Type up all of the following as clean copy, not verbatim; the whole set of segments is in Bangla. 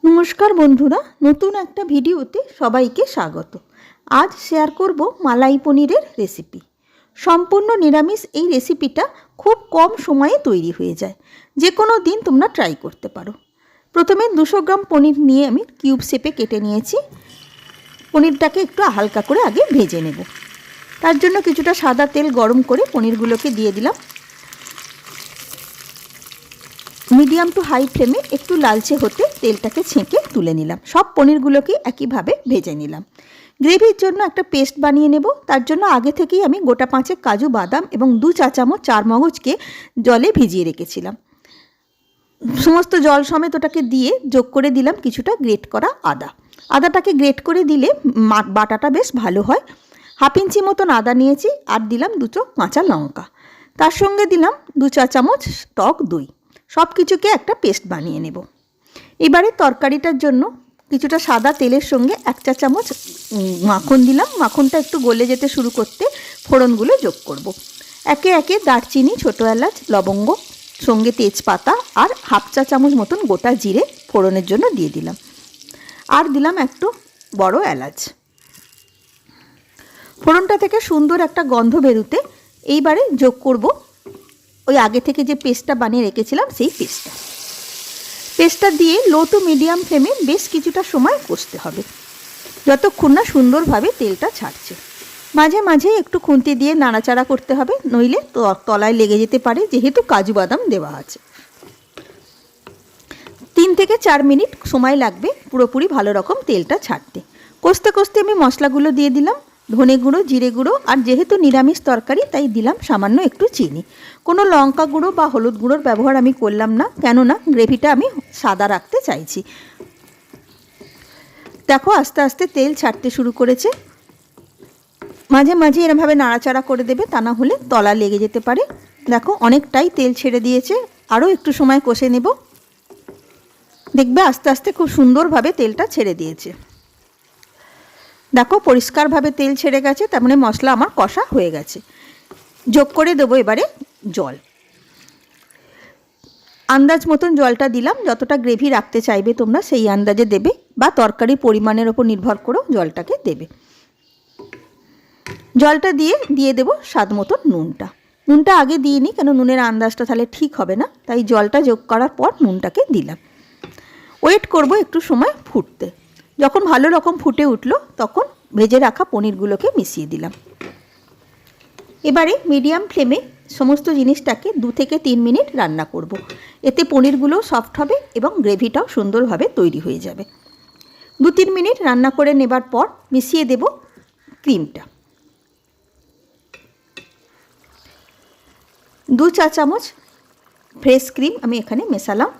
নমস্কার বন্ধুরা, নতুন একটা ভিডিওতে সবাইকে স্বাগত। আজ শেয়ার করব মালাই পনিরের রেসিপি। সম্পূর্ণ নিরামিষ এই রেসিপিটা খুব কম সময়ে তৈরি হয়ে যায়। যে কোনো দিন তোমরা ট্রাই করতে পারো। প্রথমে 200 গ্রাম পনির নিয়ে আমি কিউব শেপে কেটে নিয়েছি। পনিরটাকে একটু হালকা করে আগে ভেজে নেব। তার জন্য কিছুটা সাদা তেল গরম করে পনিরগুলোকে দিয়ে দিলাম। মিডিয়াম টু হাই ফ্লেমে একটু লালচে হতে তেলটাকে ছেঁকে তুলে নিলাম। সব পনিরগুলোকে একইভাবে ভেজে নিলাম। গ্রেভির জন্য একটা পেস্ট বানিয়ে নেব। তার জন্য আগে থেকেই আমি গোটা 5 কাজু বাদাম এবং 2 চা চামচ চারমগজকে জলে ভিজিয়ে রেখেছিলাম। সমস্ত জল সমেত ওটাকে দিয়ে যোগ করে দিলাম কিছুটা গ্রেট করা আদা। আদাটাকে গ্রেট করে দিলে বাটাটা বেশ ভালো হয়। হাফ ইঞ্চি মতন আদা নিয়েছি, আর দিলাম 2 কাঁচা লঙ্কা। তার সঙ্গে দিলাম 2 চা চামচ টক দই। সব কিছুকে একটা পেস্ট বানিয়ে নেব। এবারে তরকারিটার জন্য কিছুটা সাদা তেলের সঙ্গে 1 চা চামচ মাখন দিলাম। মাখনটা একটু গলে যেতে শুরু করতে ফোড়নগুলো যোগ করব। একে একে দারচিনি, ছোটো এলাচ, লবঙ্গ, সঙ্গে তেজপাতা আর হাফ চা চামচ মতন গোটা জিরে ফোড়নের জন্য দিয়ে দিলাম। আর দিলাম একটু বড় এলাচ। ফোড়নটা থেকে সুন্দর একটা গন্ধ বেরোতে এইবারে যোগ করব ওই আগে থেকে যে পেস্টটা বানিয়ে রেখেছিলাম সেই পেস্টটা দিয়ে লো টু মিডিয়াম ফ্লেমে বেশ কিছুটা সময় কষতে হবে, যতক্ষণ না সুন্দরভাবে তেলটা ছাড়ছে। মাঝে মাঝে একটু খুন্তি দিয়ে নাড়াচাড়া করতে হবে, নইলে তলায় লেগে যেতে পারে, যেহেতু কাজু বাদাম দেওয়া আছে। 3 থেকে 4 মিনিট সময় লাগবে পুরোপুরি ভালো রকম তেলটা ছাড়তে। কষতে কষতে আমি মশলাগুলো দিয়ে দিলাম। ধনে গুঁড়ো, জিরে গুঁড়ো, আর যেহেতু নিরামিষ তরকারি তাই দিলাম সামান্য একটু চিনি। কোনো লঙ্কা গুঁড়ো বা হলুদ গুঁড়োর ব্যবহার আমি করলাম না, কেননা গ্রেভিটা আমি সাদা রাখতে চাইছি। দেখো আস্তে আস্তে তেল ছাড়তে শুরু করেছে। মাঝে মাঝে এরমভাবে নাড়াচাড়া করে দেবে, তা না হলে তলা লেগে যেতে পারে। দেখো অনেকটাই তেল ছেড়ে দিয়েছে, আরও একটু সময় কষে নেব। দেখবে আস্তে আস্তে খুব সুন্দরভাবে তেলটা ছেড়ে দিয়েছে। দেখো পরিষ্কারভাবে তেল ছেড়ে গেছে, তার মানে মশলা আমার কষা হয়ে গেছে। যোগ করে দেবো এবারে জল। আন্দাজ মতন জলটা দিলাম। যতটা গ্রেভি রাখতে চাইবে তোমরা সেই আন্দাজে দেবে, বা তরকারির পরিমাণের ওপর নির্ভর করেও জলটাকে দেবে। জলটা দিয়ে দেবো স্বাদ মতন নুনটা আগে দিইনি, কেন নুনের আন্দাজটা তাহলে ঠিক হবে না, তাই জলটা যোগ করার পর নুনটাকে দিলাম। ওয়েট করব একটু সময় ফুটতে। যখন ভালো রকম ফুটে উঠলো তখন ভেজে রাখা পনিরগুলোকে মিশিয়ে দিলাম। এবারে মিডিয়াম ফ্লেমে সমস্ত জিনিসটাকে 2 থেকে 3 মিনিট রান্না করব। এতে পনিরগুলো সফট হবে এবং গ্রেভিটাও সুন্দরভাবে তৈরি হয়ে যাবে। 2-3 মিনিট রান্না করে নেবার পর মিশিয়ে দেব ক্রিমটা। 2 চা চামচ ফ্রেশ ক্রিম আমি এখানে মেশালাম।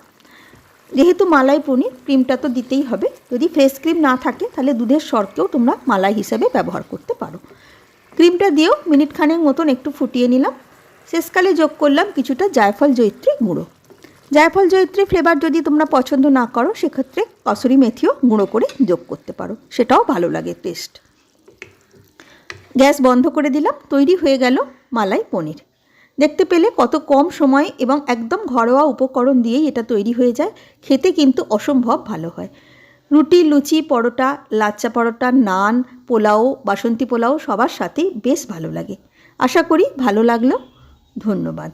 যেহেতু মালাই পনির, ক্রিমটা তো দিতেই হবে। যদি ফ্রেশ ক্রিম না থাকে তাহলে দুধের সরকেও তোমরা মালাই হিসাবে ব্যবহার করতে পারো। ক্রিমটা দিয়েও মিনিট খানেক মতন একটু ফুটিয়ে নিলাম। শেষকালে যোগ করলাম কিছুটা জায়ফল জয়িত্রী গুঁড়ো। জায়ফল জয়িত্রী ফ্লেভার যদি তোমরা পছন্দ না করো, সেক্ষেত্রে কসুরি মেথিও গুঁড়ো করে যোগ করতে পারো, সেটাও ভালো লাগে টেস্ট। গ্যাস বন্ধ করে দিলাম। তৈরি হয়ে গেল মালাই পনির। দেখতে পেলে কত কম সময় এবং একদম ঘরোয়া উপকরণ দিয়েই এটা তৈরি হয়ে যায়। খেতে কিন্তু অসম্ভব ভালো হয়। রুটি, লুচি, পরোটা, লাচ্চা পরোটা, নান, পোলাও, বাসন্তী পোলাও সবার সাথেই বেশ ভালো লাগে। আশা করি ভালো লাগলো। ধন্যবাদ।